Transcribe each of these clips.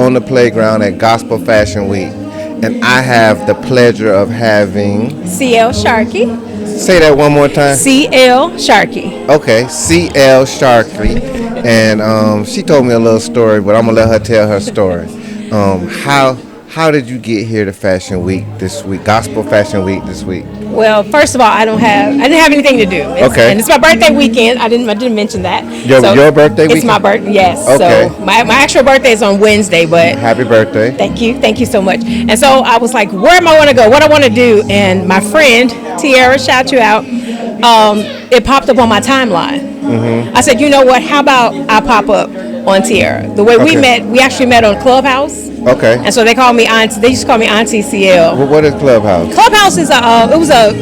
on the playground at Gospel Fashion Week, and I have the pleasure of having. CL Sharkey. Say that one more time. CL Sharkey. Okay, CL Sharkey, and she told me a little story, but I'm gonna let her tell her story. How did you get here to Fashion Week this week, Gospel Fashion Week this week? Well, first of all, I didn't have anything to do. Okay. And it's my birthday weekend. I didn't mention that. Your birthday weekend? It's my birthday. Yes. Okay. So my actual birthday is on Wednesday, but Happy birthday. Thank you so much. And so I was like, where am I want to go? What I want to do? And my friend Tiara, shout you out. It popped up on my timeline. Mm-hmm. I said, you know what? How about I pop up on Tiara? The way we actually met on Clubhouse. Okay. And so they call me Auntie. They used to call me Auntie CL. Well, what is Clubhouse? Clubhouse is it was a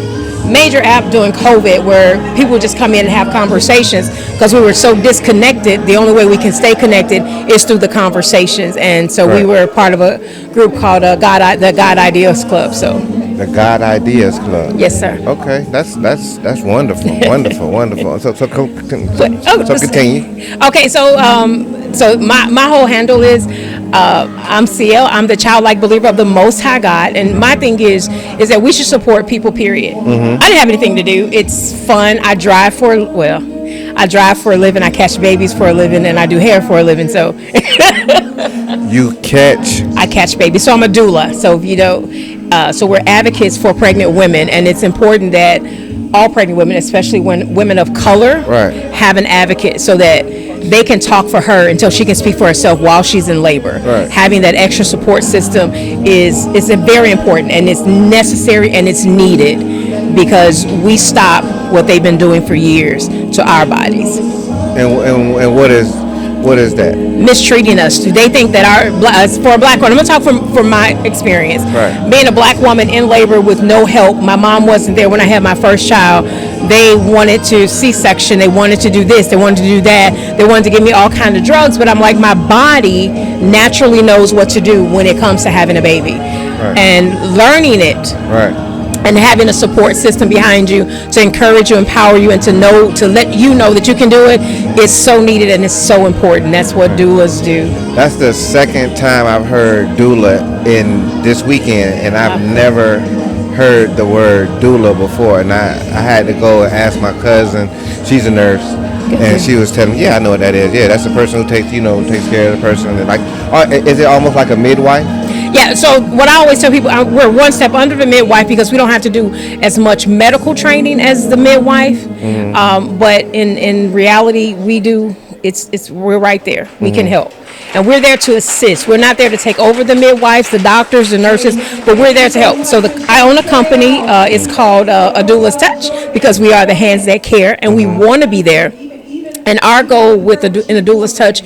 major app during COVID where people would just come in and have conversations because we were so disconnected. The only way we can stay connected is through the conversations, and so we were part of a group called the God Ideas Club. So. The God Ideas Club. Yes, sir. Okay, that's wonderful, wonderful. So continue. Okay, so my whole handle is I'm CL. I'm the childlike believer of the Most High God, and my thing is that we should support people. Period. Mm-hmm. I didn't have anything to do. It's fun. I drive for a living. I catch babies for a living, and I do hair for a living. So I catch babies. So I'm a doula. So so we're advocates for pregnant women, and it's important that all pregnant women, especially when women of color, have an advocate so that they can talk for her until she can speak for herself while she's in labor. Right. Having that extra support system is very important, and it's necessary and it's needed because we stop what they've been doing for years to our bodies. And what is that? Mistreating us. They think that for a black woman, I'm going to talk from my experience. Right. Being a black woman in labor with no help, my mom wasn't there when I had my first child. They wanted to C-section, they wanted to do this, they wanted to do that, they wanted to give me all kinds of drugs, but I'm like, my body naturally knows what to do when it comes to having a baby. Right. And learning it. Right. And having a support system behind you to encourage you, empower you, and to let you know that you can do it is so needed and it's so important. That's what doulas do. That's the second time I've heard doula in this weekend, and I've never heard the word doula before. And I had to go and ask my cousin. She's a nurse, and she was telling me, "Yeah, I know what that is. Yeah, that's the person who takes care of the person." And is it almost like a midwife? Yeah, so what I always tell people, we're one step under the midwife because we don't have to do as much medical training as the midwife. Mm-hmm. But in reality, we do. We're right there. We can help, and we're there to assist. We're not there to take over the midwives, the doctors, the nurses, but we're there to help. So I own a company. It's called A Doula's Touch because we are the hands that care, and we want to be there. And our goal in a Doula's Touch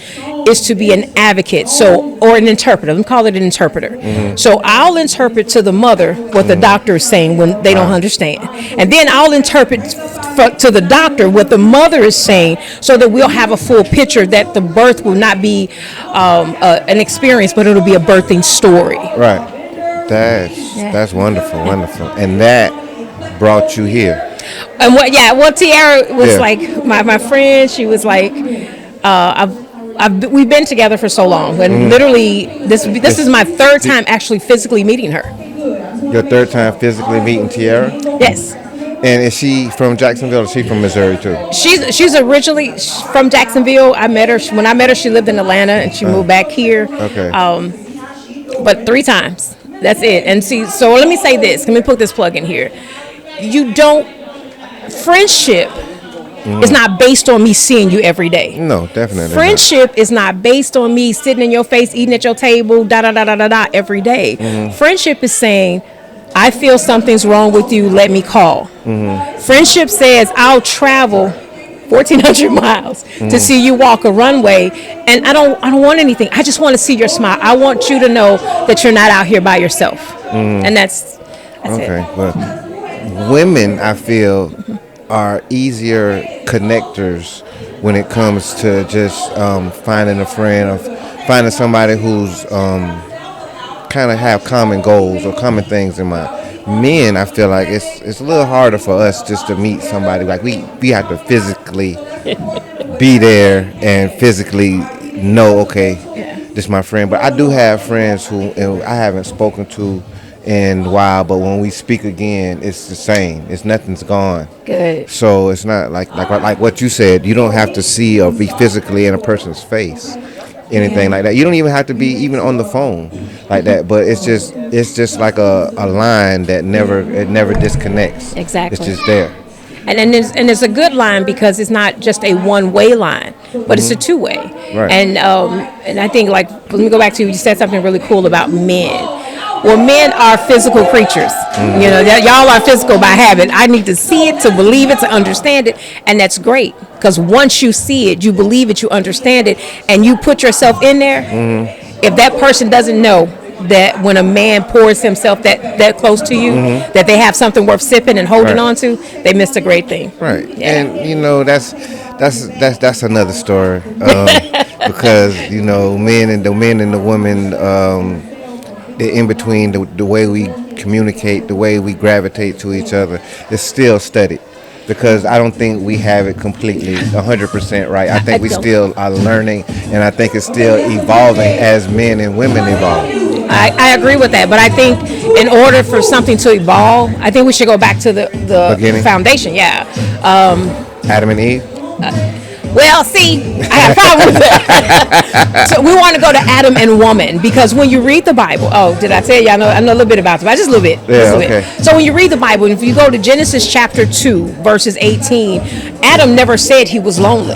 is to be an advocate, or an interpreter. Let me call it an interpreter. Mm-hmm. So I'll interpret to the mother what the doctor is saying when they don't understand. And then I'll interpret to the doctor what the mother is saying so that we'll have a full picture that the birth will not be an experience, but it'll be a birthing story. Right. That's wonderful, wonderful. And that brought you here. And Tiara was like my friend. She was like, we've been together for so long, and literally this is my third time actually physically meeting her. Your third time physically meeting Tiara? Yes. And is she from Jacksonville, or is she from Missouri too? She's originally from Jacksonville. When I met her, she lived in Atlanta, and she moved back here. Okay. But 3 times. That's it. And so let me say this. Let me put this plug in here. Friendship is not based on me seeing you every day. No, definitely. Friendship is not based on me sitting in your face, eating at your table, every day. Mm-hmm. Friendship is saying, I feel something's wrong with you, let me call. Mm-hmm. Friendship says, I'll travel 1,400 miles to see you walk a runway, and I don't want anything. I just want to see your smile. I want you to know that you're not out here by yourself. Mm-hmm. And that's okay. it. Well, women, I feel, are easier connectors when it comes to just finding a friend or finding somebody who's kind of have common goals or common things in mind. Men, I feel like it's a little harder for us just to meet somebody. Like we have to physically be there and physically know, okay, this my friend. But I do have friends who I haven't spoken to in a while, but when we speak again, it's the same. Nothing's gone. Good. So it's not like what you said. You don't have to see or be physically in a person's face, anything like that. You don't even have to be even on the phone like that. But it's just like a line that never disconnects. Exactly. It's just there. And it's a good line because it's not just a one-way line, but it's a two-way. Right. And I think, like, let me go back to you said something really cool about men. Well, men are physical creatures. You know, y'all are physical by habit. I need to see it, to believe it, to understand it, and that's great. Because once you see it, you believe it, you understand it, and you put yourself in there. If that person doesn't know that when a man pours himself that close to you, that they have something worth sipping and holding on to, they missed a great thing. Right. Yeah. And you know that's another story because you know men and the women. The in between, the way we communicate, the way we gravitate to each other is still studied, because I don't think we have it completely 100% right. I think we still are learning, and I think it's still evolving as men and women evolve. I agree with that, but I think in order for something to evolve, I think we should go back to the Beginning? foundation. Yeah. Adam and Eve. Well, see, I have a problem with that. So we want to go to Adam and woman, because when you read the Bible, did I tell you? I know a little bit about it, but just a little bit. Yeah, okay. So when you read the Bible, if you go to Genesis chapter 2, verses 18, Adam never said he was lonely.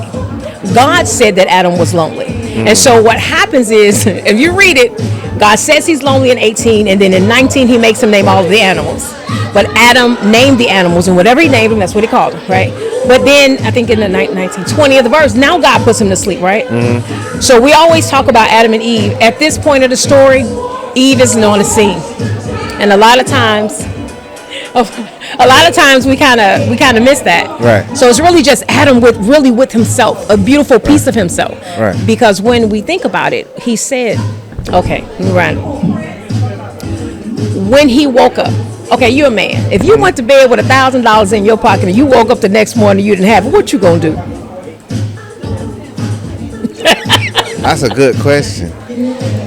God said that Adam was lonely. And so what happens is, if you read it, God says he's lonely in 18, and then in 19 he makes him name all of the animals. But Adam named the animals, and whatever he named them, that's what he called them, right? But then, I think in the 1920 of the verse, now God puts him to sleep, right? So we always talk about Adam and Eve. At this point of the story, Eve isn't on the scene. And a lot of times we kind of miss that. Right. So it's really just Adam with himself, a beautiful piece of himself. Right. Because when we think about it, he said, okay, right. When he woke up, okay, you're a man. If you went to bed with $1,000 in your pocket and you woke up the next morning and you didn't have it, what you gonna do? That's a good question.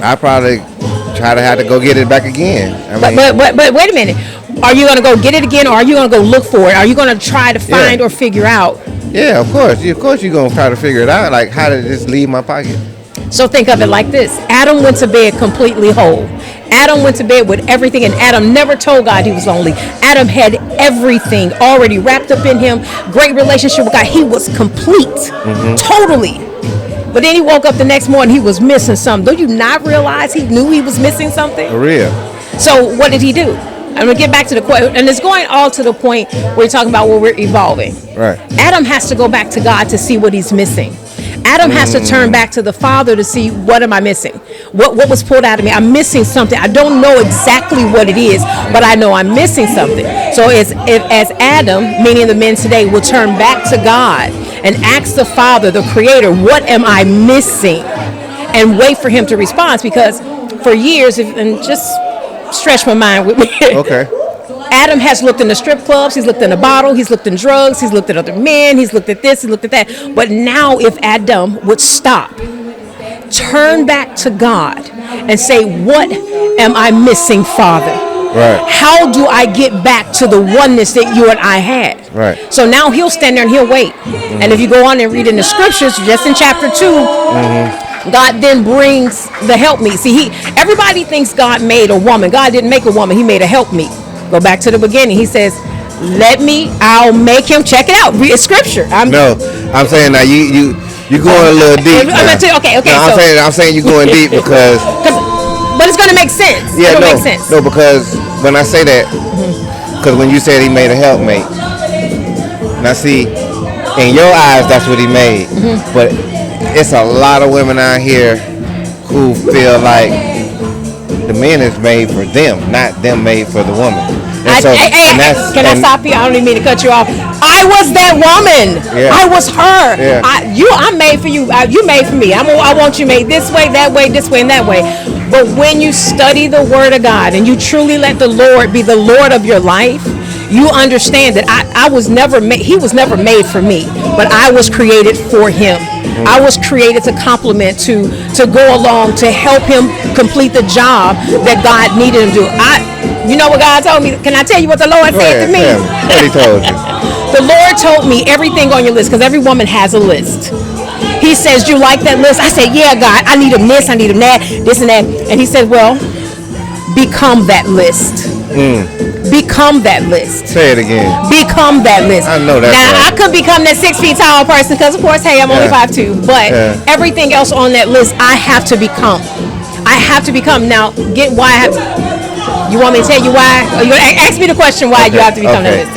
I probably have to go get it back again. But wait a minute. Are you gonna go get it again, or are you gonna go look for it? Are you gonna try to find or figure out? Yeah, of course. Of course, you're gonna try to figure it out. Like, how did this leave my pocket? So think of it like this. Adam went to bed completely whole. Adam went to bed with everything, and Adam never told God he was lonely. Adam had everything already wrapped up in him. Great relationship with God. He was complete, totally. But then he woke up the next morning, he was missing something. Do you not realize he knew he was missing something? For real. So what did he do? I'm going to get back to the question, and it's going all to the point where we're talking about where we're evolving. Right. Adam has to go back to God to see what he's missing. Adam has to turn back to the Father to see, what am I missing? What was pulled out of me? I'm missing something. I don't know exactly what it is, but I know I'm missing something. So as Adam, meaning the men today, will turn back to God and ask the Father, the Creator, what am I missing? And wait for him to respond, because for years, and just stretch my mind with me. Okay. Adam has looked in the strip clubs, he's looked in the bottle, he's looked in drugs, he's looked at other men, he's looked at this, he's looked at that. But now if Adam would stop, turn back to God and say, what am I missing, Father? Right. How do I get back to the oneness that you and I had? Right. So now he'll stand there and he'll wait. And if you go on and read in the scriptures, just in chapter 2, God then brings the helpmeet. See, everybody thinks God made a woman. God didn't make a woman, he made a helpmeet. Go back to the beginning. He says, I'll make him. Check it out. Read scripture. I'm saying now you going a little deep. Okay. No, I'm saying you're going deep because. But it's gonna make sense. Yeah, It'll make sense. No, because when I say that, because when you said he made a helpmate, now see, in your eyes that's what he made, but it's a lot of women out here who feel like the man is made for them, not them made for the woman. Can I stop you? I don't even mean to cut you off. I was that woman. Yeah. I was her. Yeah. I'm made for you. You made for me. I want you made this way, this way, and that way. But when you study the Word of God and you truly let the Lord be the Lord of your life, you understand that I was never made. He was never made for me, but I was created for him. I was created to complement, to go along, to help him complete the job that God needed him to do. You know what God told me? Can I tell you what the Lord said to me? What he told you? The Lord told me everything on your list, because every woman has a list. He says, "You like that list?" I said, "Yeah, God, I need him this, I need him that, this and that." And he said, "Well, become that list." Become that list. Say it again. Become that list. I know that. Now, right. I could become that 6 feet tall person because, of course, hey, I'm only 5'2". But everything else on that list, I have to become. I have to become. Now, get why I have to. You want me to tell you why? Or you ask me the question why you have to become that list.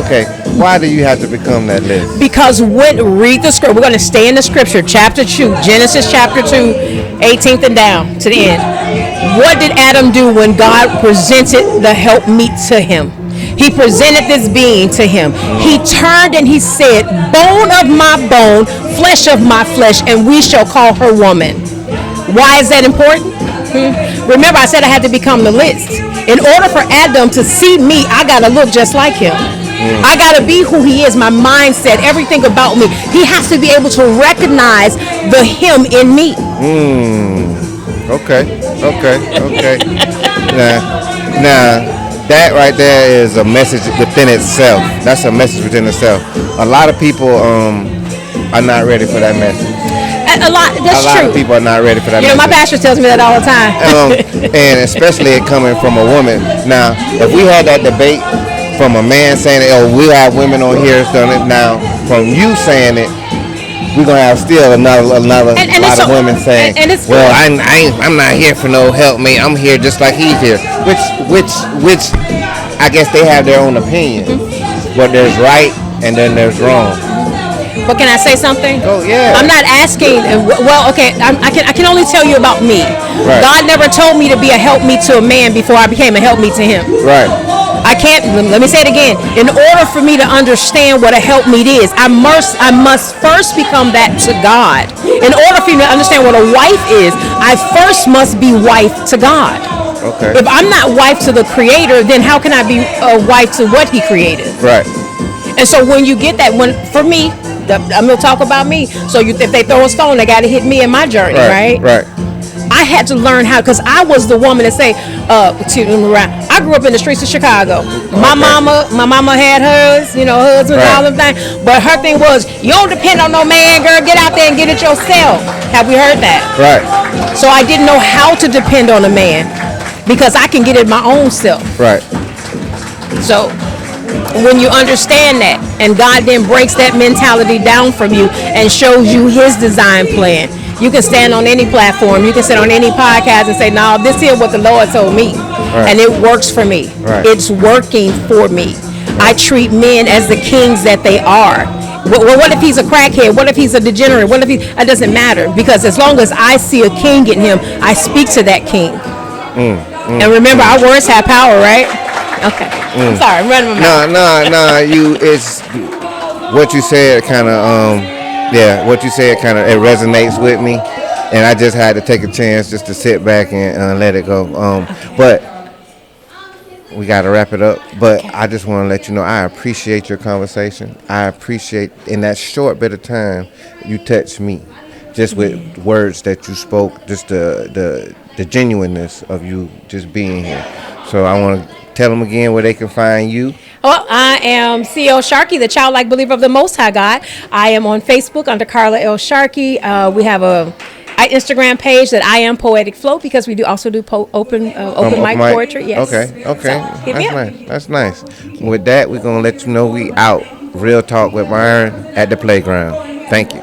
Okay. Why do you have to become that list? Because read the scripture. We're going to stay in the scripture. Chapter 2, Genesis chapter 2, 18th and down to the end. What did Adam do when God presented the helpmeet to him? He presented this being to him. He turned and he said, "Bone of my bone, flesh of my flesh, and we shall call her woman." Why is that important? Remember, I said I had to become the list. In order for Adam to see me, I got to look just like him. I got to be who he is, my mindset, everything about me. He has to be able to recognize the him in me. Okay. Now, that right there is a message within itself. That's a message within itself. A lot of people are not ready for that message. That's a lot true. of people are not ready for that. You know, my pastor tells me that all the time. And especially it coming from a woman. Now, if we had that debate from a man saying, "Oh, we have women on here done it," now from you saying it, we're gonna have still another lot of women saying, "Well, I'm not here for no help, me. I'm here just like he's here." Which I guess they have their own opinion, but there's right and then there's wrong. But can I say something? Oh yeah. I'm not asking. Well, okay. I can only tell you about me. Right. God never told me to be a helpmeet to a man before I became a helpmeet to him. Right. I can't. Let me say it again. In order for me to understand what a helpmeet is, I must first become that to God. In order for me to understand what a wife is, I first must be wife to God. Okay. If I'm not wife to the Creator, then how can I be a wife to what He created? Right. And so when you get that, for me, I'm gonna talk about me. So if they throw a stone, they got to hit me in my journey, right? Right. I had to learn how, because I was the woman that say, I grew up in the streets of Chicago. My mama had hers, husband and all them things. But her thing was, you don't depend on no man, girl. Get out there and get it yourself. Have we heard that? Right. So I didn't know how to depend on a man because I can get it my own self. Right. So when you understand that, and God then breaks that mentality down from you and shows you His design plan, you can stand on any platform, you can sit on any podcast and say, "No, this is what the Lord told me," and it works for me. Right. It's working for me. I treat men as the kings that they are. Well, what if he's a crackhead? What if he's a degenerate? What if it doesn't matter, because as long as I see a king in him, I speak to that king. And remember, our words have power, right? Okay. I'm sorry, I'm running my mouth. No. It's what you said kind of what you said kind of it resonates with me, and I just had to take a chance just to sit back and let it go. But we got to wrap it up. But I just want to let you know I appreciate your conversation. I appreciate in that short bit of time you touched me, just with words that you spoke, just the genuineness of you just being here. So I want to tell them again where they can find you. Well, I am C.L. Sharkey, the childlike believer of the Most High God. I am on Facebook under Carla L. Sharkey. We have a Instagram page that I am Poetic Flow, because we do also do open mic poetry. Yes. Okay. So, That's nice. With that, we're gonna let you know we out. Real talk with Myron at the playground. Thank you.